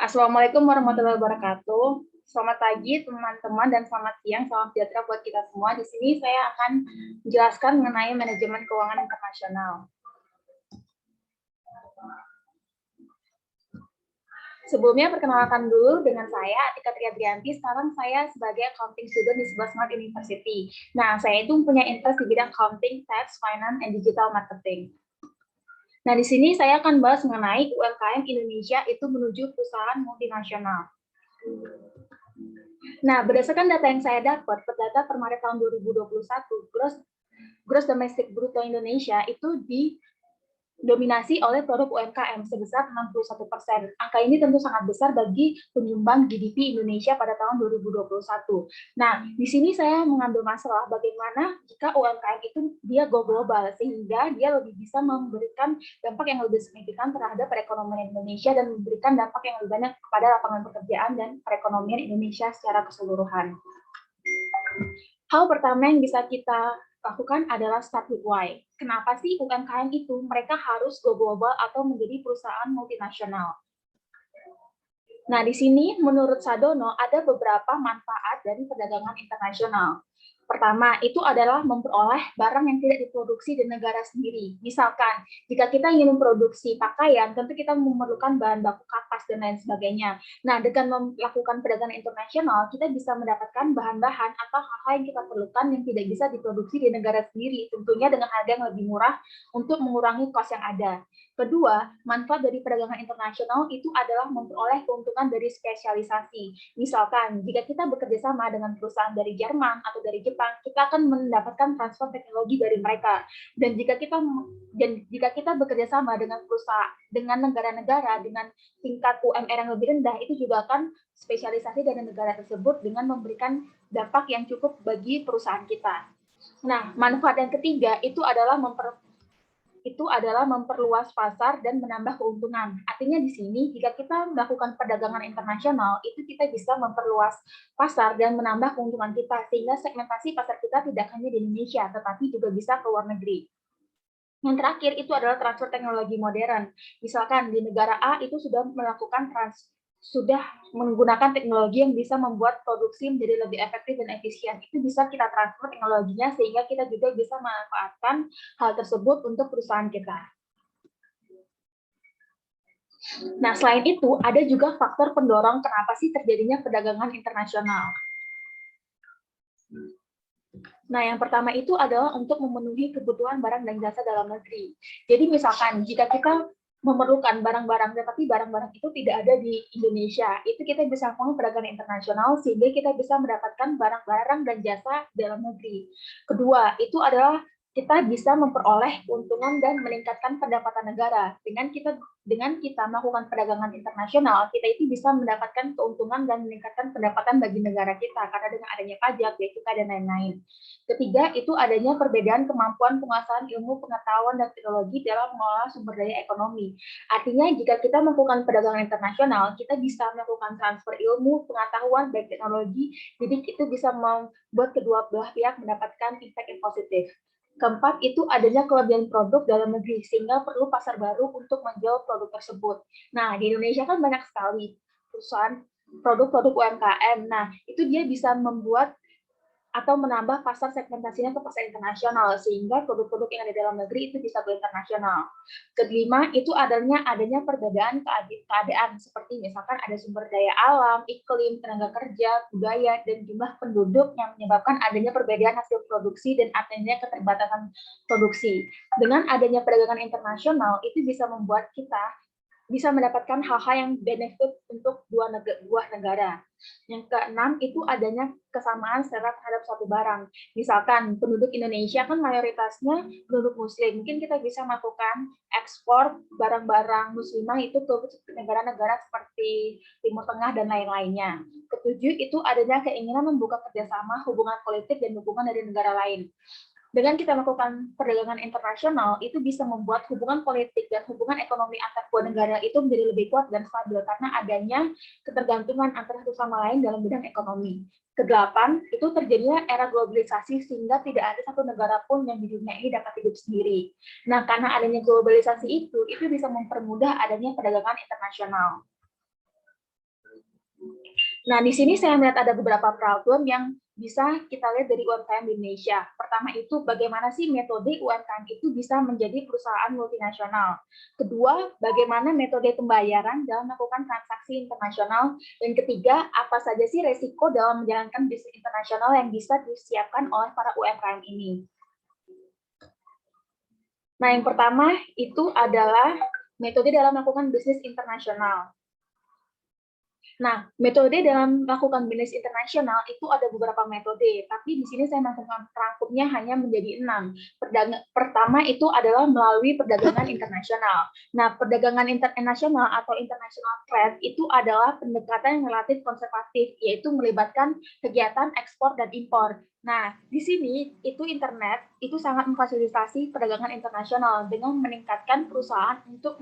Assalamualaikum warahmatullahi wabarakatuh. Selamat pagi teman-teman dan selamat siang, salam sejahtera buat kita semua. Di sini saya akan menjelaskan mengenai manajemen keuangan internasional. Sebelumnya perkenalkan dulu dengan saya Atika Triadrianti. Sekarang saya sebagai accounting student di sebuah Smart University. Nah, saya itu punya interest di bidang accounting, tax, finance, and digital marketing. Nah, di sini saya akan bahas mengenai UMKM Indonesia itu menuju perusahaan multinasional. Nah, berdasarkan data yang saya dapat, data per Maret tahun 2021, gross domestic bruto Indonesia itu didominasi oleh produk UMKM sebesar 61%. Angka ini tentu sangat besar bagi penyumbang GDP Indonesia pada tahun 2021. Nah, di sini saya mengambil masalah bagaimana jika UMKM itu dia go global, sehingga dia lebih bisa memberikan dampak yang lebih signifikan terhadap perekonomian Indonesia dan memberikan dampak yang lebih banyak kepada lapangan pekerjaan dan perekonomian Indonesia secara keseluruhan. Hal pertama yang bisa kita lakukan adalah start with why. Kenapa sih UMKM itu mereka harus go global atau menjadi perusahaan multinasional? Nah, di sini menurut Sadono ada beberapa manfaat dari perdagangan internasional. Pertama, itu adalah memperoleh barang yang tidak diproduksi di negara sendiri. Misalkan, jika kita ingin memproduksi pakaian, tentu kita memerlukan bahan baku kapas dan lain sebagainya. Nah, dengan melakukan perdagangan internasional, kita bisa mendapatkan bahan-bahan atau hal-hal yang kita perlukan yang tidak bisa diproduksi di negara sendiri, tentunya dengan harga yang lebih murah untuk mengurangi kos yang ada. Kedua, manfaat dari perdagangan internasional itu adalah memperoleh keuntungan dari spesialisasi. Misalkan, jika kita bekerja sama dengan perusahaan dari Jerman atau dari Jepang, kita akan mendapatkan transfer teknologi dari mereka. Dan jika kita bekerja sama dengan perusahaan dengan negara-negara dengan tingkat UMR yang lebih rendah, itu juga akan spesialisasi dari negara tersebut dengan memberikan dampak yang cukup bagi perusahaan kita. Nah, manfaat yang ketiga itu adalah memperluas pasar dan menambah keuntungan. Artinya di sini, jika kita melakukan perdagangan internasional, itu kita bisa memperluas pasar dan menambah keuntungan kita, sehingga segmentasi pasar kita tidak hanya di Indonesia, tetapi juga bisa ke luar negeri. Yang terakhir itu adalah transfer teknologi modern. Misalkan di negara A itu sudah menggunakan teknologi yang bisa membuat produksi menjadi lebih efektif dan efisien. Itu bisa kita transfer teknologinya sehingga kita juga bisa memanfaatkan hal tersebut untuk perusahaan kita. Nah, selain itu, ada juga faktor pendorong kenapa sih terjadinya perdagangan internasional. Nah, yang pertama itu adalah untuk memenuhi kebutuhan barang dan jasa dalam negeri. Jadi misalkan jika kita memerlukan barang-barang, tetapi barang-barang itu tidak ada di Indonesia, itu kita bisa melakukan perdagangan internasional sehingga kita bisa mendapatkan barang-barang dan jasa dalam negeri. Kedua, itu adalah kita bisa memperoleh keuntungan dan meningkatkan pendapatan negara. Dengan kita melakukan perdagangan internasional, kita itu bisa mendapatkan keuntungan dan meningkatkan pendapatan bagi negara kita karena dengan adanya pajak, bea cukai dan lain-lain. Ketiga, itu adanya perbedaan kemampuan penguasaan ilmu, pengetahuan, dan teknologi dalam mengelola sumber daya ekonomi. Artinya, jika kita melakukan perdagangan internasional, kita bisa melakukan transfer ilmu, pengetahuan, baik teknologi, jadi itu bisa membuat kedua belah pihak mendapatkan impact yang positif. Keempat, itu adanya kelebihan produk dalam negeri, sehingga perlu pasar baru untuk menjual produk tersebut. Nah, di Indonesia kan banyak sekali perusahaan produk-produk UMKM. Nah, itu dia bisa membuat atau menambah pasar segmentasinya ke pasar internasional sehingga produk-produk yang ada dalam negeri itu bisa go internasional. Kelima, itu adanya perbedaan keadaan seperti misalkan ada sumber daya alam, iklim, tenaga kerja, budaya, dan jumlah penduduk yang menyebabkan adanya perbedaan hasil produksi dan adanya keterbatasan produksi. Dengan adanya perdagangan internasional, itu bisa membuat kita bisa mendapatkan hal-hal yang benefit untuk dua negara. Yang keenam itu adanya kesamaan secara terhadap suatu barang. Misalkan penduduk Indonesia kan mayoritasnya penduduk Muslim, mungkin kita bisa melakukan ekspor barang-barang muslimah itu ke negara-negara seperti Timur Tengah dan lain-lainnya. Ketujuh itu adanya keinginan membuka kerjasama, hubungan politik dan dukungan dari negara lain. Dengan kita melakukan perdagangan internasional, itu bisa membuat hubungan politik dan hubungan ekonomi antar dua negara itu menjadi lebih kuat dan stabil karena adanya ketergantungan antara satu sama lain dalam bidang ekonomi. Kedelapan, itu terjadinya era globalisasi sehingga tidak ada satu negara pun yang di dunia ini dapat hidup sendiri. Nah, karena adanya globalisasi itu bisa mempermudah adanya perdagangan internasional. Nah, di sini saya melihat ada beberapa problem yang bisa kita lihat dari UMKM di Indonesia. Pertama itu, bagaimana sih metode UMKM itu bisa menjadi perusahaan multinasional. Kedua, bagaimana metode pembayaran dalam melakukan transaksi internasional. Dan ketiga, apa saja sih resiko dalam menjalankan bisnis internasional yang bisa disiapkan oleh para UMKM ini. Nah, yang pertama itu adalah metode dalam melakukan bisnis internasional. Nah, metode dalam melakukan bisnis internasional itu ada beberapa metode, tapi di sini saya merangkumnya hanya menjadi 6. Pertama itu adalah melalui perdagangan internasional. Nah, perdagangan internasional atau international trade itu adalah pendekatan yang relatif konservatif, yaitu melibatkan kegiatan ekspor dan impor. Nah, di sini itu internet itu sangat memfasilitasi perdagangan internasional dengan meningkatkan perusahaan untuk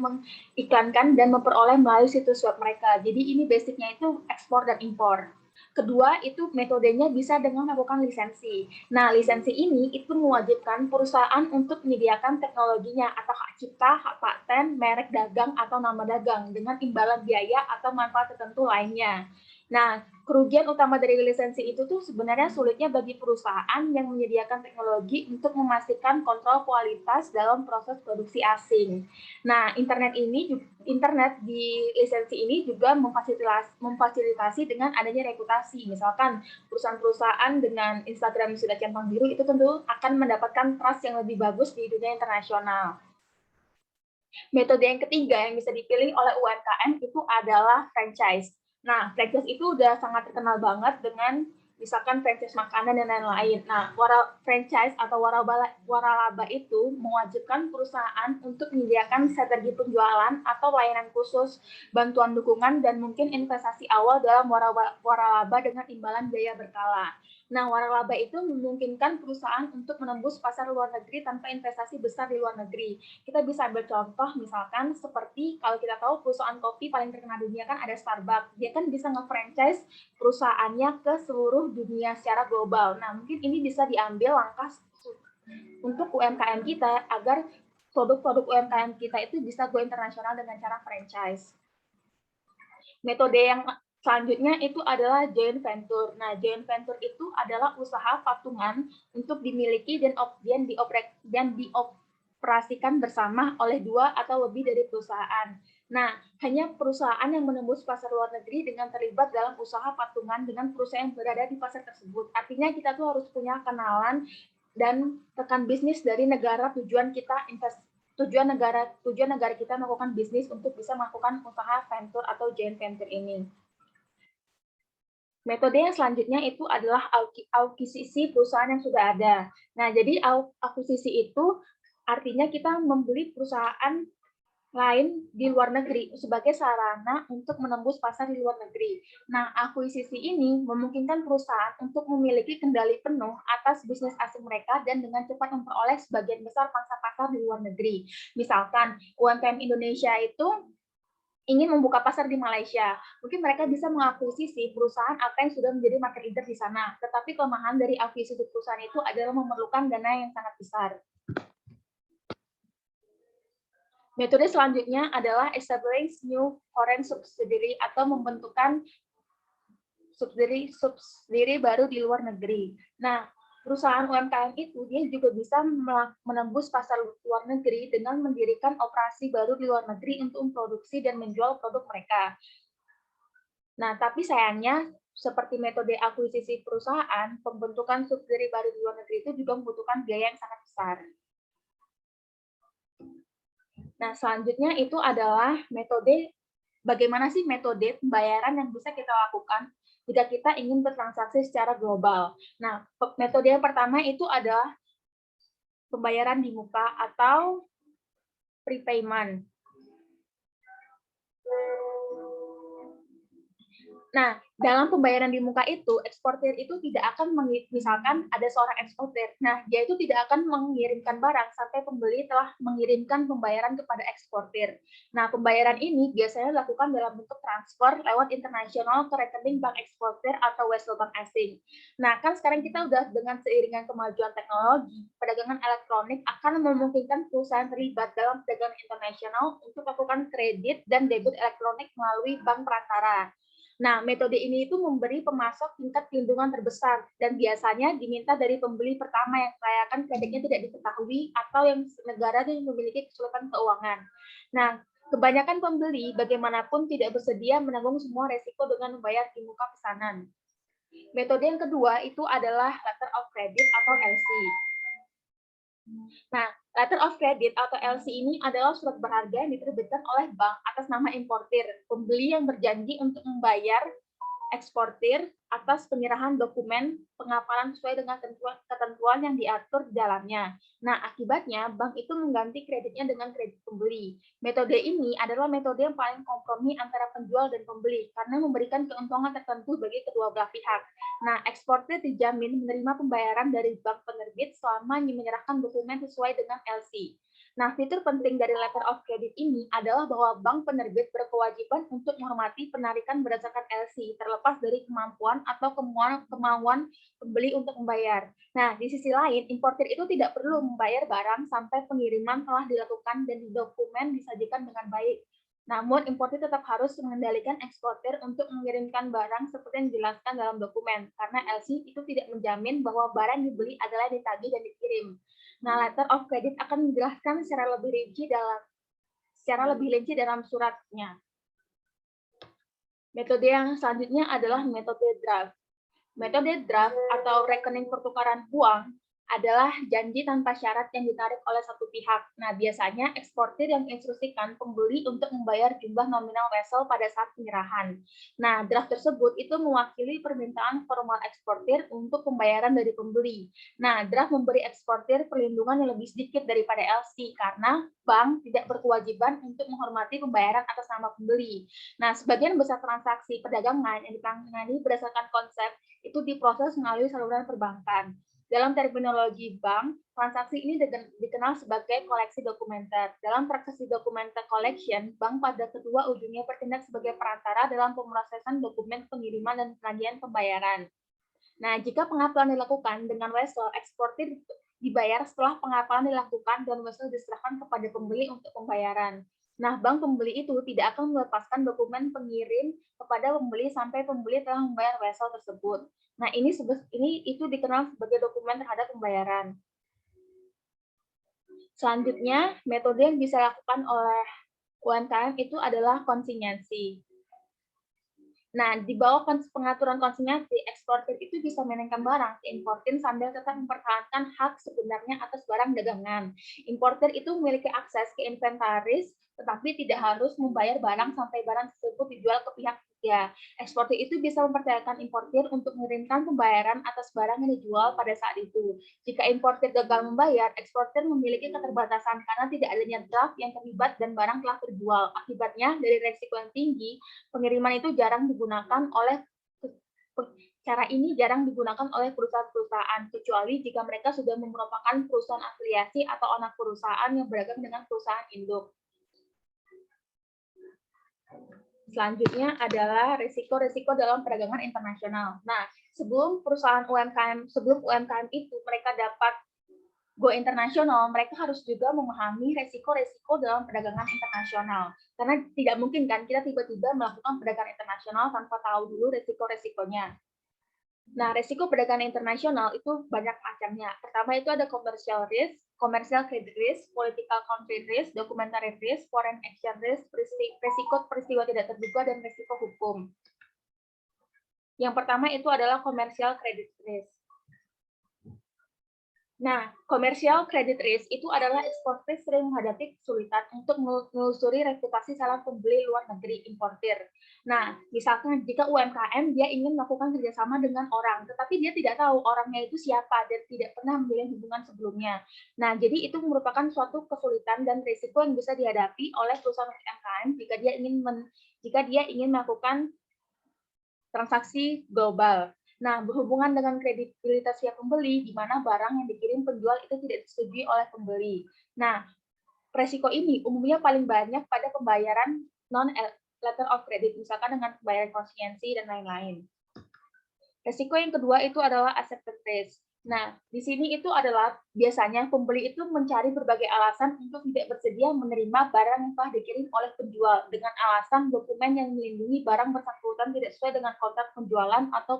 iklankan dan memperoleh melalui situs web mereka. Jadi ini basicnya itu ekspor dan impor. Kedua, itu metodenya bisa dengan melakukan lisensi. Nah, lisensi ini itu mewajibkan perusahaan untuk menyediakan teknologinya atau hak cipta, hak paten, merek dagang, atau nama dagang dengan imbalan biaya atau manfaat tertentu lainnya. Nah, kerugian utama dari lisensi itu tuh sebenarnya sulitnya bagi perusahaan yang menyediakan teknologi untuk memastikan kontrol kualitas dalam proses produksi asing. Nah, internet di lisensi ini juga memfasilitasi dengan adanya reputasi. Misalkan perusahaan-perusahaan dengan Instagram sudah centang biru itu tentu akan mendapatkan trust yang lebih bagus di dunia internasional. Metode yang ketiga yang bisa dipilih oleh UMKM itu adalah franchise. Nah, franchise itu udah sangat terkenal banget dengan misalkan franchise makanan dan lain-lain. Nah, franchise atau waralaba itu mewajibkan perusahaan untuk menyediakan strategi penjualan atau layanan khusus, bantuan dukungan, dan mungkin investasi awal dalam waralaba dengan imbalan biaya berkala. Nah, waralaba itu memungkinkan perusahaan untuk menembus pasar luar negeri tanpa investasi besar di luar negeri. Kita bisa ambil contoh misalkan seperti kalau kita tahu perusahaan kopi paling terkenal dunia kan ada Starbucks. Dia kan bisa nge-franchise perusahaannya ke seluruh dunia secara global. Nah, mungkin ini bisa diambil langkah untuk UMKM kita agar produk-produk UMKM kita itu bisa go internasional dengan cara franchise. Metode yang selanjutnya itu adalah joint venture. Nah, joint venture itu adalah usaha patungan untuk dimiliki dan dioperasikan bersama oleh 2 atau lebih dari perusahaan. Nah, hanya perusahaan yang menembus pasar luar negeri dengan terlibat dalam usaha patungan dengan perusahaan yang berada di pasar tersebut. Artinya kita tuh harus punya kenalan dan rekan bisnis dari negara tujuan kita tujuan negara kita melakukan bisnis untuk bisa melakukan usaha venture atau joint venture ini. Metode yang selanjutnya itu adalah akuisisi perusahaan yang sudah ada. Nah, jadi akuisisi itu artinya kita membeli perusahaan lain di luar negeri sebagai sarana untuk menembus pasar di luar negeri. Nah, akuisisi ini memungkinkan perusahaan untuk memiliki kendali penuh atas bisnis asing mereka dan dengan cepat memperoleh sebagian besar pangsa pasar di luar negeri. Misalkan UMKM Indonesia itu ingin membuka pasar di Malaysia, mungkin mereka bisa mengakuisisi perusahaan apa yang sudah menjadi market leader di sana. Tetapi kelemahan dari akuisisi perusahaan itu adalah memerlukan dana yang sangat besar. Metode selanjutnya adalah establish new foreign subsidiary atau membentukkan subsidiary baru di luar negeri. Nah, perusahaan UMKM itu dia juga bisa menembus pasar luar negeri dengan mendirikan operasi baru di luar negeri untuk memproduksi dan menjual produk mereka. Nah, tapi sayangnya seperti metode akuisisi perusahaan, pembentukan subsidiary baru di luar negeri itu juga membutuhkan biaya yang sangat besar. Nah, selanjutnya itu adalah metode, bagaimana sih metode pembayaran yang bisa kita lakukan jika kita ingin bertransaksi secara global. Nah, metode yang pertama itu adalah pembayaran di muka atau prepayment. Nah, dalam pembayaran di muka itu, eksportir itu tidak akan misalkan ada seorang eksportir. Nah, dia itu tidak akan mengirimkan barang sampai pembeli telah mengirimkan pembayaran kepada eksportir. Nah, pembayaran ini biasanya dilakukan dalam bentuk transfer lewat internasional ke rekening bank eksportir atau wesel bank asing. Nah, kan sekarang kita udah dengan seiringan kemajuan teknologi, perdagangan elektronik akan memungkinkan perusahaan terlibat dalam perdagangan internasional untuk melakukan kredit dan debit elektronik melalui bank perantara. Nah, metode ini itu memberi pemasok tingkat pelindungan terbesar dan biasanya diminta dari pembeli pertama yang kelayakan kreditnya tidak diketahui atau yang negara yang memiliki kesulitan keuangan. Nah, kebanyakan pembeli bagaimanapun tidak bersedia menanggung semua resiko dengan membayar di muka pesanan. Metode yang kedua itu adalah letter of credit atau LC. Nah, letter of credit atau LC ini adalah surat berharga yang diterbitkan oleh bank atas nama importir, pembeli yang berjanji untuk membayar eksportir atas penyerahan dokumen pengapalan sesuai dengan ketentuan yang diatur di dalamnya. Nah, akibatnya bank itu mengganti kreditnya dengan kredit pembeli. Metode ini adalah metode yang paling kompromi antara penjual dan pembeli karena memberikan keuntungan tertentu bagi kedua belah pihak. Nah, eksportir dijamin menerima pembayaran dari bank penerbit selama menyerahkan dokumen sesuai dengan LC. Nah, fitur penting dari letter of credit ini adalah bahwa bank penerbit berkewajiban untuk menghormati penarikan berdasarkan LC, terlepas dari kemampuan atau kemauan pembeli untuk membayar. Nah, di sisi lain, importir itu tidak perlu membayar barang sampai pengiriman telah dilakukan dan dokumen disajikan dengan baik. Namun, importir tetap harus mengendalikan eksportir untuk mengirimkan barang seperti yang dijelaskan dalam dokumen, karena LC itu tidak menjamin bahwa barang dibeli adalah ditagih dan dikirim. Nah, letter of credit akan menjelaskan secara lebih rinci dalam suratnya. Metode yang selanjutnya adalah metode draft. Metode draft atau rekening pertukaran uang adalah janji tanpa syarat yang ditarik oleh satu pihak. Nah, biasanya eksportir yang menginstruksikan pembeli untuk membayar jumlah nominal wesel pada saat penyerahan. Nah, draft tersebut itu mewakili permintaan formal eksportir untuk pembayaran dari pembeli. Nah, draft memberi eksportir perlindungan yang lebih sedikit daripada LC karena bank tidak berkewajiban untuk menghormati pembayaran atas nama pembeli. Nah, sebagian besar transaksi perdagangan yang ditangani berdasarkan konsep itu diproses melalui saluran perbankan. Dalam terminologi bank, transaksi ini dikenal sebagai koleksi dokumenter. Dalam transaksi dokumenter collection, bank pada kedua ujungnya bertindak sebagai perantara dalam pemrosesan dokumen pengiriman dan penagihan pembayaran. Nah, jika pengapalan dilakukan dengan wesel, eksportir dibayar setelah pengapalan dilakukan dan wesel diserahkan kepada pembeli untuk pembayaran. Nah, bank pembeli itu tidak akan melepaskan dokumen pengirim kepada pembeli sampai pembeli telah membayar wesel tersebut. Nah, ini itu dikenal sebagai dokumen terhadap pembayaran. Selanjutnya, metode yang bisa dilakukan oleh UMKM itu adalah konsinyasi. Nah, di bawah pengaturan konsinyasi, eksportir itu bisa mengirimkan barang ke importir sambil tetap mempertahankan hak sebenarnya atas barang dagangan. Importir itu memiliki akses ke inventaris, tetapi tidak harus membayar barang sampai barang tersebut dijual ke pihak ketiga. Eksportir itu bisa mempercayakan importir untuk mengirimkan pembayaran atas barang yang dijual pada saat itu. Jika importir gagal membayar, eksportir memiliki keterbatasan karena tidak adanya draft yang terlibat dan barang telah terjual. Akibatnya, dari resiko yang tinggi, pengiriman itu jarang digunakan oleh cara ini jarang digunakan oleh perusahaan-perusahaan, kecuali jika mereka sudah merupakan perusahaan afiliasi atau anak perusahaan yang beragam dengan perusahaan induk. Selanjutnya adalah risiko-risiko dalam perdagangan internasional. Nah, sebelum UMKM itu mereka dapat go internasional, mereka harus juga memahami resiko-resiko dalam perdagangan internasional. Karena tidak mungkin kan kita tiba-tiba melakukan perdagangan internasional tanpa tahu dulu resiko-resikonya. Nah, resiko perdagangan internasional itu banyak macamnya. Pertama itu ada commercial risk, commercial credit risk, political country risk, documentary risk, foreign exchange risk, resiko peristiwa tidak terduga, dan resiko hukum. Yang pertama itu adalah commercial credit risk. Nah, commercial credit risk itu adalah eksportir sering menghadapi kesulitan untuk menelusuri reputasi calon pembeli luar negeri importir. Nah, misalkan jika UMKM dia ingin melakukan kerjasama dengan orang, tetapi dia tidak tahu orangnya itu siapa dan tidak pernah menjalin hubungan sebelumnya. Nah, jadi itu merupakan suatu kesulitan dan risiko yang bisa dihadapi oleh perusahaan UMKM jika dia ingin melakukan transaksi global. Nah, berhubungan dengan kredibilitas pihak pembeli, di mana barang yang dikirim penjual itu tidak disetujui oleh pembeli. Nah, resiko ini umumnya paling banyak pada pembayaran non-letter of credit, misalkan dengan pembayaran konsinyasi dan lain-lain. Resiko yang kedua itu adalah accepted risk. Nah, di sini itu adalah biasanya pembeli itu mencari berbagai alasan untuk tidak bersedia menerima barang yang telah dikirim oleh penjual dengan alasan dokumen yang melindungi barang bersangkutan tidak sesuai dengan kontrak penjualan atau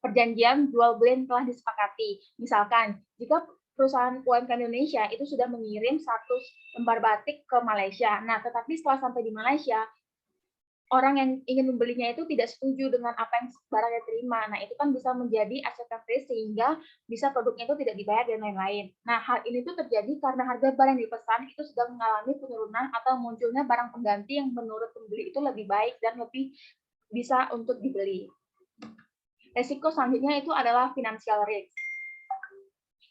perjanjian jual beli yang telah disepakati. Misalkan, jika perusahaan UMKM Indonesia itu sudah mengirim 100 lembar batik ke Malaysia. Nah, tetapi setelah sampai di Malaysia, orang yang ingin membelinya itu tidak setuju dengan apa yang barangnya terima. Nah, itu kan bisa menjadi acceptance risk sehingga bisa produknya itu tidak dibayar dan lain-lain. Nah, hal ini tuh terjadi karena harga barang yang dipesan itu sedang mengalami penurunan atau munculnya barang pengganti yang menurut pembeli itu lebih baik dan lebih bisa untuk dibeli. Resiko selanjutnya itu adalah financial risk.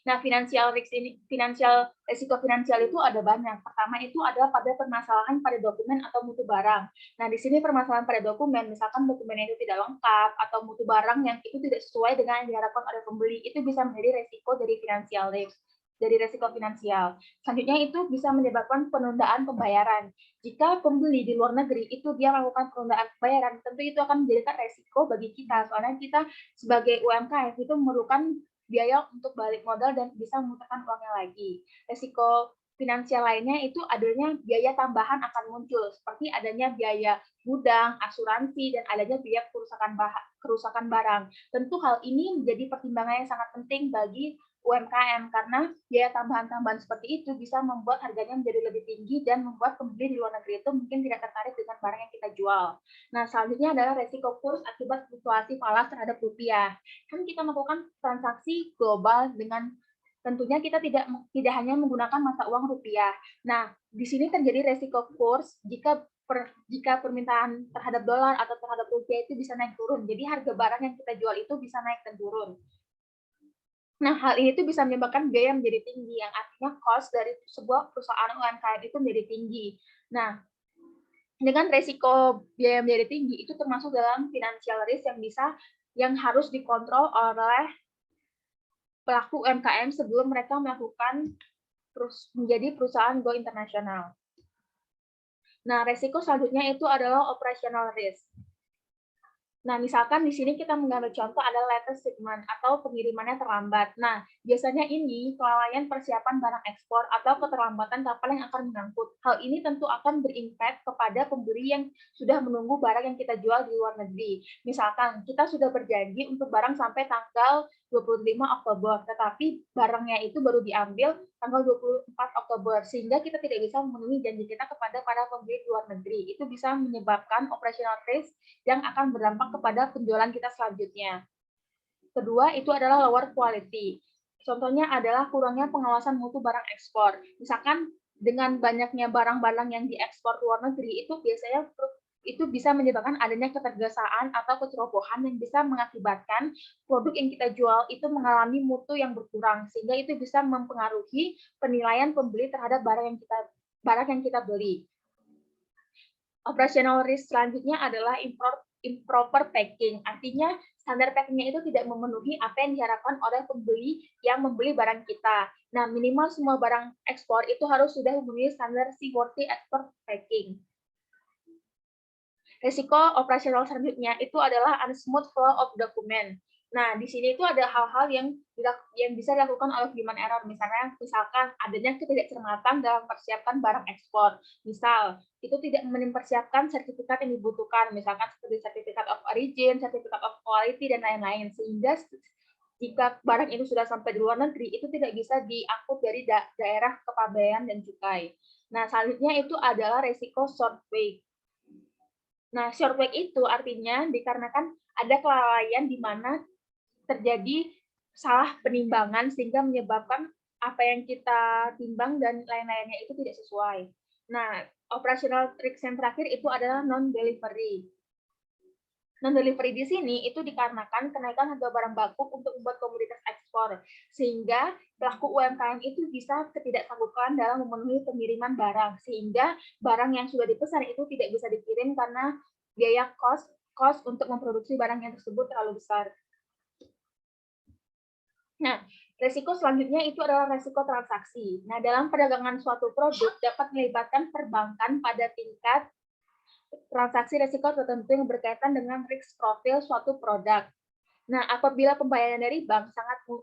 Nah, risiko finansial itu ada banyak. Pertama itu ada pada permasalahan pada dokumen atau mutu barang. Nah, di sini permasalahan pada dokumen, misalkan dokumennya itu tidak lengkap atau mutu barang yang itu tidak sesuai dengan yang diharapkan oleh pembeli, itu bisa menjadi risiko dari financial risk, dari risiko finansial. Selanjutnya itu bisa menyebabkan penundaan pembayaran. Jika pembeli di luar negeri itu dia melakukan penundaan pembayaran, tentu itu akan menjadikan risiko bagi kita. Soalnya kita sebagai UMKM itu memerlukan biaya untuk balik modal dan bisa memutarkan uangnya lagi. Risiko finansial lainnya itu adanya biaya tambahan akan muncul, seperti adanya biaya gudang, asuransi, dan adanya biaya kerusakan barang. Tentu hal ini menjadi pertimbangan yang sangat penting bagi UMKM karena biaya tambahan-tambahan seperti itu bisa membuat harganya menjadi lebih tinggi dan membuat pembeli di luar negeri itu mungkin tidak tertarik dengan barang yang kita jual. Nah, selanjutnya adalah resiko kurs akibat fluktuasi falas terhadap rupiah. Kan kita melakukan transaksi global dengan tentunya kita tidak hanya menggunakan mata uang rupiah. Nah, di sini terjadi resiko kurs jika permintaan terhadap dolar atau terhadap rupiah itu bisa naik turun. Jadi harga barang yang kita jual itu bisa naik dan turun. Nah, hal ini tuh bisa menyebabkan biaya menjadi tinggi, yang artinya cost dari sebuah perusahaan UMKM itu menjadi tinggi. Nah, dengan resiko biaya menjadi tinggi, itu termasuk dalam financial risk yang harus dikontrol oleh pelaku UMKM sebelum mereka melakukan menjadi perusahaan go internasional. Nah, resiko selanjutnya itu adalah operational risk. Nah, misalkan di sini kita mengambil contoh adalah letter shipment atau pengirimannya terlambat. Nah, biasanya ini kelalaian persiapan barang ekspor atau keterlambatan kapal yang akan mengangkut. Hal ini tentu akan berimpact kepada pembeli yang sudah menunggu barang yang kita jual di luar negeri. Misalkan kita sudah berjanji untuk barang sampai tanggal 25 Oktober, tetapi barangnya itu baru diambil tanggal 24 Oktober, sehingga kita tidak bisa memenuhi janji kita kepada para pembeli di luar negeri. Itu bisa menyebabkan operational risk yang akan berdampak kepada penjualan kita selanjutnya. Kedua, itu adalah lower quality. Contohnya adalah kurangnya pengawasan mutu barang ekspor. Misalkan dengan banyaknya barang-barang yang diekspor ke luar negeri, itu biasanya itu bisa menyebabkan adanya ketergesaan atau kecerobohan yang bisa mengakibatkan produk yang kita jual itu mengalami mutu yang berkurang, sehingga itu bisa mempengaruhi penilaian pembeli terhadap barang yang kita beli. Operational risk selanjutnya adalah improper packing, artinya standar packingnya itu tidak memenuhi apa yang diharapkan oleh pembeli yang membeli barang kita. Nah, minimal semua barang ekspor itu harus sudah memenuhi standar seaworthy export packing. Risiko operasional selanjutnya itu adalah unsmooth flow of document. Nah, di sini itu ada hal-hal yang bisa dilakukan oleh human error. Misalkan adanya ketidakcermatan dalam persiapan barang ekspor. Misal, itu tidak mempersiapkan sertifikat yang dibutuhkan, misalkan seperti sertifikat of origin, sertifikat of quality, dan lain-lain. Sehingga jika barang itu sudah sampai di luar negeri, itu tidak bisa diangkut dari daerah kepabeanan dan cukai. Nah, selanjutnya itu adalah risiko short weight. Nah, short weight itu artinya dikarenakan ada kelalaian di mana terjadi salah penimbangan sehingga menyebabkan apa yang kita timbang dan lain-lainnya itu tidak sesuai. Nah, operational risk yang terakhir itu adalah non-delivery. Non-delivery di sini itu dikarenakan kenaikan harga barang baku untuk membuat komoditas ekspor, sehingga pelaku UMKM itu bisa ketidaksanggupan dalam memenuhi pengiriman barang, sehingga barang yang sudah dipesan itu tidak bisa dikirim karena biaya cost untuk memproduksi barang yang tersebut terlalu besar. Nah, resiko selanjutnya itu adalah resiko transaksi. Nah, dalam perdagangan suatu produk dapat melibatkan perbankan pada tingkat transaksi resiko tertentu yang berkaitan dengan risk profil suatu produk. Nah, apabila pembayaran dari bank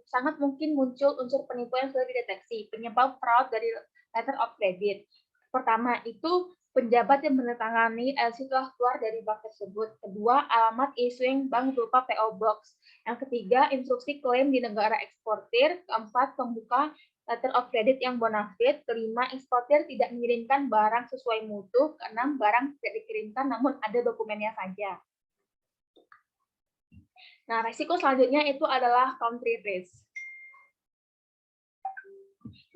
sangat mungkin muncul unsur penipuan yang sudah dideteksi, penyebab fraud dari letter of credit. Pertama, itu penjabat yang menandatangani LC telah keluar dari bank tersebut. Kedua, alamat issuing bank berupa PO Box. Yang ketiga, instruksi klaim di negara eksportir. Keempat, pembuka letter of credit yang bonafide. Kelima, eksportir tidak mengirimkan barang sesuai mutu. Keenam, barang tidak dikirimkan namun ada dokumennya saja. Nah, resiko selanjutnya itu adalah country risk.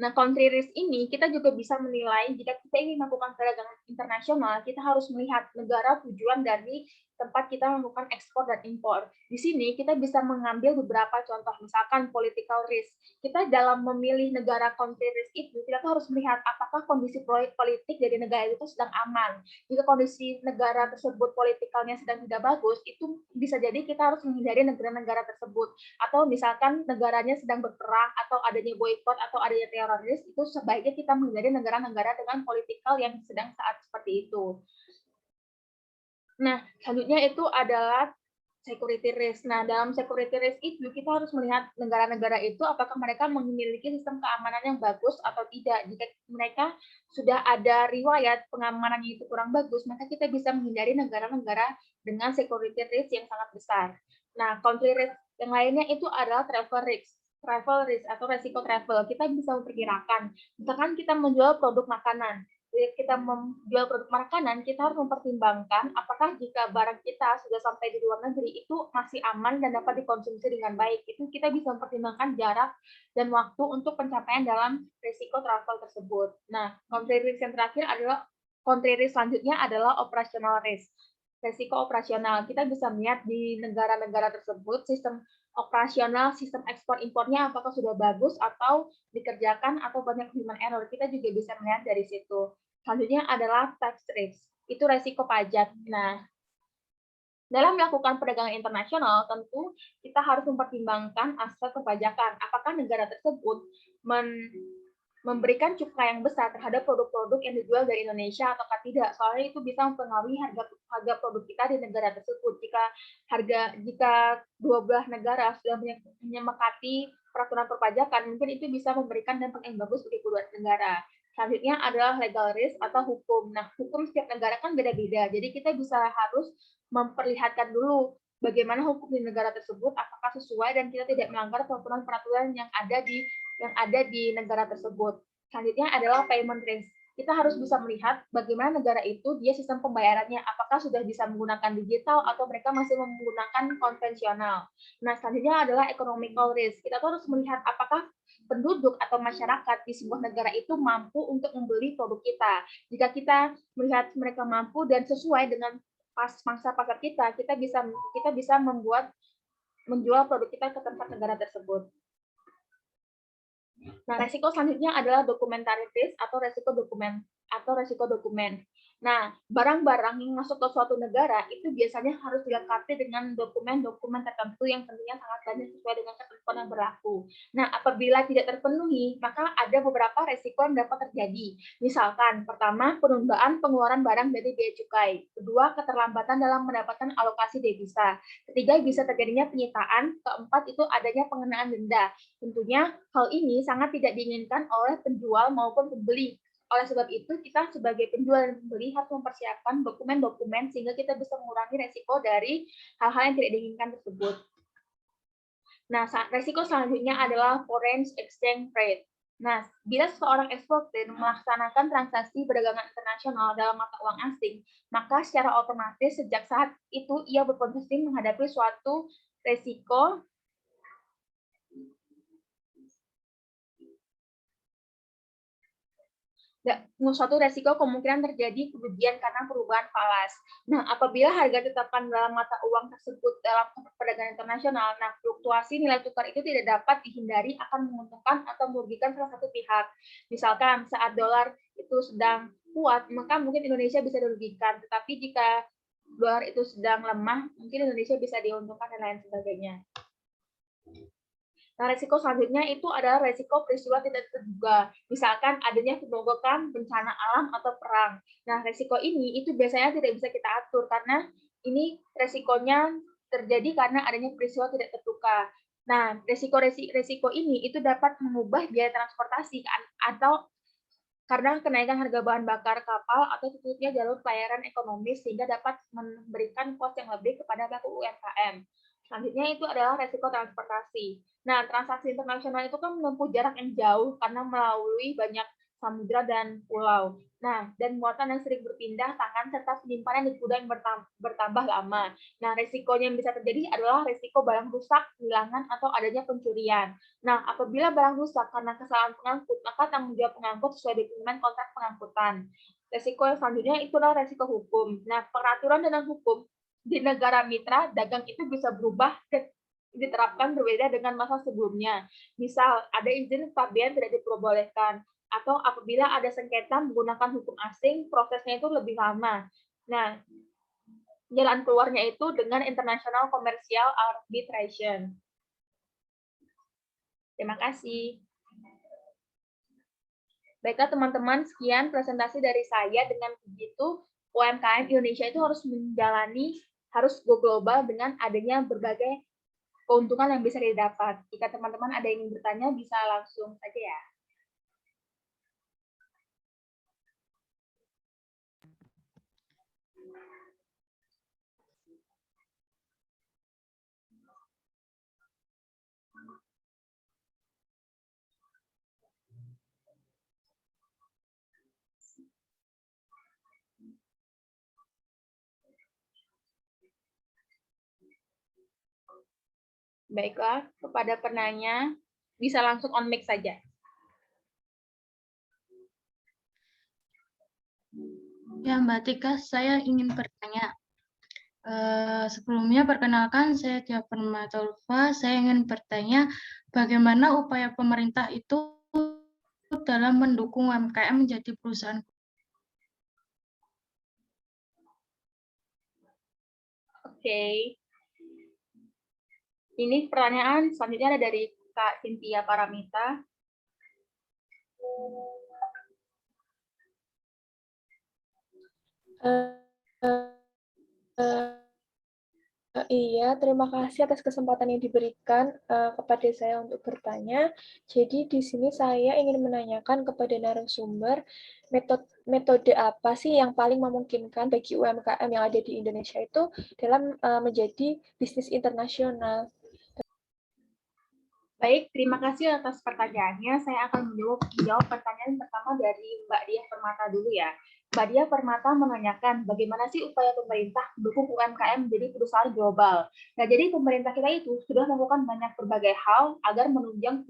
Nah, country risk ini kita juga bisa menilai jika kita ingin melakukan perdagangan internasional, kita harus melihat negara tujuan dari tempat kita melakukan ekspor dan impor. Di sini kita bisa mengambil beberapa contoh, misalkan political risk. Kita dalam memilih negara country risk itu, kita harus melihat apakah kondisi politik dari negara itu sedang aman. Jika kondisi negara tersebut politikalnya sedang tidak bagus, itu bisa jadi kita harus menghindari negara-negara tersebut. Atau misalkan negaranya sedang berperang, atau adanya boykot, atau adanya teroris, itu sebaiknya kita menghindari negara-negara dengan politikal yang sedang saat seperti itu. Nah, selanjutnya itu adalah security risk. Nah, dalam security risk itu kita harus melihat negara-negara itu apakah mereka memiliki sistem keamanan yang bagus atau tidak. Jika mereka sudah ada riwayat pengamanan itu kurang bagus, maka kita bisa menghindari negara-negara dengan security risk yang sangat besar. Nah, country risk yang lainnya itu adalah travel risk. Travel risk atau resiko travel. Kita bisa memperkirakan, misalkan kita menjual produk makanan, kita menjual produk makanan, kita harus mempertimbangkan apakah jika barang kita sudah sampai di luar negeri itu masih aman dan dapat dikonsumsi dengan baik. Itu kita bisa mempertimbangkan jarak dan waktu untuk pencapaian dalam risiko travel tersebut. Nah, country risk yang terakhir adalah country risk selanjutnya adalah operational risk. Risiko operasional, kita bisa melihat di negara-negara tersebut sistem operasional, sistem ekspor impornya apakah sudah bagus atau dikerjakan atau banyak human error. Kita juga bisa melihat dari situ. Selanjutnya adalah tax risk, itu resiko pajak. Nah, dalam melakukan perdagangan internasional, tentu kita harus mempertimbangkan aspek perpajakan. Apakah negara tersebut memberikan cukai yang besar terhadap produk-produk yang dijual dari Indonesia atau tidak? Soalnya itu bisa mempengaruhi harga produk kita di negara tersebut. Jika dua belah negara sudah menyepakati peraturan perpajakan, mungkin itu bisa memberikan dampak yang bagus bagi kedua negara. Selanjutnya adalah legal risk atau hukum. Nah, hukum setiap negara kan beda-beda. Jadi kita harus memperlihatkan dulu bagaimana hukum di negara tersebut, apakah sesuai dan kita tidak melanggar peraturan-peraturan yang ada di negara tersebut. Selanjutnya adalah payment risk. Kita harus bisa melihat bagaimana negara itu dia sistem pembayarannya, apakah sudah bisa menggunakan digital atau mereka masih menggunakan konvensional. Nah, selanjutnya adalah economical risk. Kita harus melihat apakah penduduk atau masyarakat di sebuah negara itu mampu untuk membeli produk kita. Jika kita melihat mereka mampu dan sesuai dengan mangsa pasar kita bisa menjual produk kita ke tempat negara tersebut. Nah, resiko selanjutnya adalah documentary risk atau resiko dokumen. Nah, barang-barang yang masuk ke suatu negara itu biasanya harus dilengkapi dengan dokumen-dokumen tertentu yang tentunya sangat banyak sesuai dengan ketentuan yang berlaku. Nah, apabila tidak terpenuhi, maka ada beberapa resiko yang dapat terjadi. Misalkan, pertama, penundaan pengeluaran barang dari bea cukai. Kedua, keterlambatan dalam mendapatkan alokasi devisa. Ketiga, bisa terjadinya penyitaan. Keempat, itu adanya pengenaan denda. Tentunya hal ini sangat tidak diinginkan oleh penjual maupun pembeli. Oleh sebab itu, kita sebagai penjual dan pembeli harus mempersiapkan dokumen-dokumen sehingga kita bisa mengurangi resiko dari hal-hal yang tidak diinginkan tersebut. Nah, resiko selanjutnya adalah foreign exchange rate. Nah, bila seseorang eksportir melaksanakan transaksi perdagangan internasional dalam mata uang asing, maka secara otomatis sejak saat itu ia berpotensi menghadapi suatu resiko suatu resiko kemungkinan terjadi kerugian karena perubahan falas. Nah, apabila harga ditetapkan dalam mata uang tersebut dalam perdagangan internasional, nah fluktuasi nilai tukar itu tidak dapat dihindari akan menguntungkan atau merugikan salah satu pihak. Misalkan saat dolar itu sedang kuat, maka mungkin Indonesia bisa dirugikan. Tetapi jika dolar itu sedang lemah, mungkin Indonesia bisa diuntungkan dan lain sebagainya. Nah, resiko selanjutnya itu adalah resiko peristiwa tidak terduga. Misalkan adanya kebobokan, bencana alam, atau perang. Nah, resiko ini itu biasanya tidak bisa kita atur karena ini resikonya terjadi karena adanya peristiwa tidak terduga. Nah, resiko ini itu dapat mengubah biaya transportasi atau karena kenaikan harga bahan bakar kapal atau tutupnya jalur pelayaran ekonomi sehingga dapat memberikan kos yang lebih kepada pelaku UMKM. Selanjutnya itu adalah resiko transportasi. Nah, transaksi internasional itu kan menempuh jarak yang jauh karena melalui banyak samudra dan pulau. Nah, dan muatan yang sering berpindah tangan serta penyimpanan di gudang yang bertambah lama. Nah, resikonya yang bisa terjadi adalah resiko barang rusak, kehilangan, atau adanya pencurian. Nah, apabila barang rusak karena kesalahan pengangkut, maka tanggung jawab pengangkut sesuai dengan kontrak pengangkutan. Resiko yang selanjutnya itu adalah resiko hukum. Nah, peraturan dan hukum di negara mitra dagang itu bisa berubah dan diterapkan berbeda dengan masa sebelumnya. Misal, ada izin pabean tidak diperbolehkan, atau apabila ada sengketa menggunakan hukum asing, prosesnya itu lebih lama. Nah, jalan keluarnya itu dengan International Commercial Arbitration. Terima kasih. Baiklah teman-teman, sekian presentasi dari saya. Dengan begitu, UMKM Indonesia itu harus go global dengan adanya berbagai keuntungan yang bisa didapat. Jika teman-teman ada yang ingin bertanya, bisa langsung saja ya. Baiklah, kepada penanya, bisa langsung on mic saja. Ya, Mbak Tika, saya ingin bertanya. Sebelumnya, perkenalkan, saya Tia Permatulfa. Saya ingin bertanya, bagaimana upaya pemerintah itu dalam mendukung UMKM menjadi perusahaan. Oke. Ini pertanyaan selanjutnya ada dari Kak Cynthia Paramita. Iya, terima kasih atas kesempatan yang diberikan kepada saya untuk bertanya. Jadi di sini saya ingin menanyakan kepada narasumber, metode apa sih yang paling memungkinkan bagi UMKM yang ada di Indonesia itu dalam menjadi bisnis internasional? Baik, terima kasih atas pertanyaannya. Saya akan menjawab pertanyaan pertama dari Mbak Diah Permata dulu ya. Mbak Diah Permata menanyakan bagaimana sih upaya pemerintah mendukung UMKM menjadi perusahaan global. Nah, jadi pemerintah kita itu sudah melakukan banyak berbagai hal agar menunjang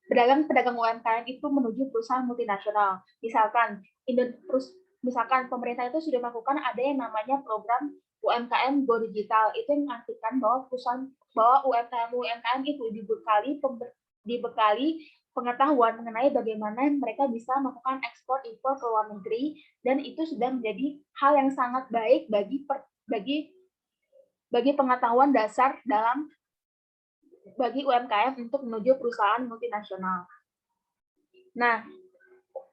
pedagang UMKM itu menuju perusahaan multinasional. Misalkan pemerintah itu sudah melakukan ada yang namanya program UMKM Go Digital. Itu yang mengartikan bahwa UMKM itu dibekali pengetahuan mengenai bagaimana mereka bisa melakukan ekspor impor ke luar negeri, dan itu sudah menjadi hal yang sangat baik bagi pengetahuan dasar bagi UMKM untuk menuju perusahaan multinasional. Nah,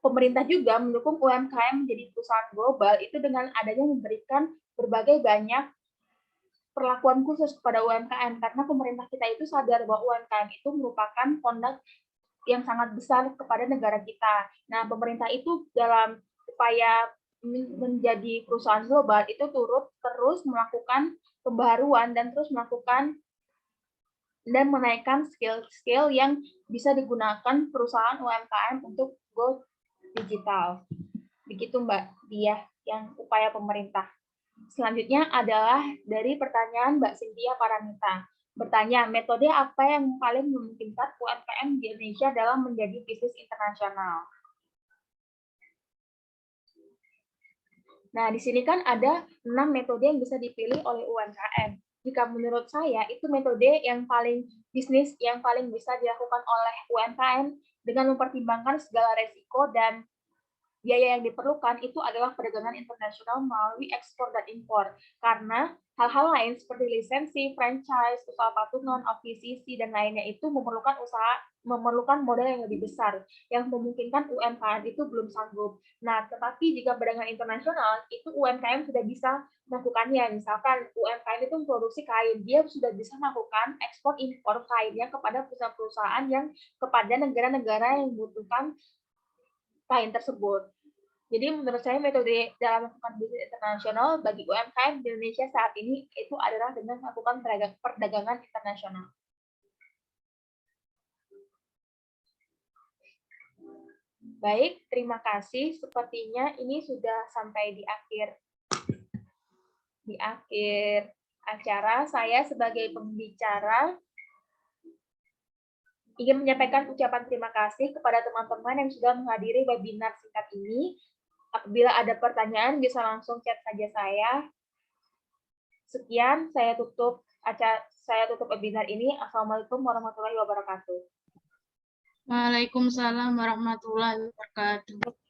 pemerintah juga mendukung UMKM menjadi perusahaan global itu dengan adanya memberikan berbagai banyak perlakuan khusus kepada UMKM, karena pemerintah kita itu sadar bahwa UMKM itu merupakan tonggak yang sangat besar kepada negara kita. Nah, pemerintah itu dalam upaya menjadi perusahaan global itu terus melakukan pembaruan dan terus melakukan dan menaikkan skill-skill yang bisa digunakan perusahaan UMKM untuk go digital. Begitu Mbak Diah yang upaya pemerintah. Selanjutnya adalah dari pertanyaan Mbak Cynthia Paramita. Bertanya, metode apa yang paling memungkinkan UMKM di Indonesia dalam menjadi bisnis internasional? Nah, di sini kan ada 6 metode yang bisa dipilih oleh UMKM. Jika menurut saya, itu metode yang paling bisa dilakukan oleh UMKM dengan mempertimbangkan segala resiko dan biaya yang diperlukan itu adalah perdagangan internasional melalui ekspor dan impor. Karena Hal-hal lain seperti lisensi, franchise, usaha patungan, OVCC, dan lainnya itu memerlukan modal yang lebih besar, yang memungkinkan UMKM itu belum sanggup. Nah, tetapi jika perdagangan internasional, itu UMKM sudah bisa melakukannya. Misalkan UMKM itu memproduksi kain, dia sudah bisa melakukan ekspor impor kainnya kepada perusahaan-perusahaan yang kepada negara-negara yang membutuhkan kain tersebut. Jadi menurut saya metode dalam melakukan bisnis internasional bagi UMKM di Indonesia saat ini itu adalah dengan melakukan perdagangan internasional. Baik, terima kasih. Sepertinya ini sudah sampai di akhir acara. Saya sebagai pembicara ingin menyampaikan ucapan terima kasih kepada teman-teman yang sudah menghadiri webinar singkat ini. Apabila ada pertanyaan, bisa langsung chat saja saya. Sekian, saya tutup webinar ini. Assalamualaikum warahmatullahi wabarakatuh. Waalaikumsalam warahmatullahi wabarakatuh.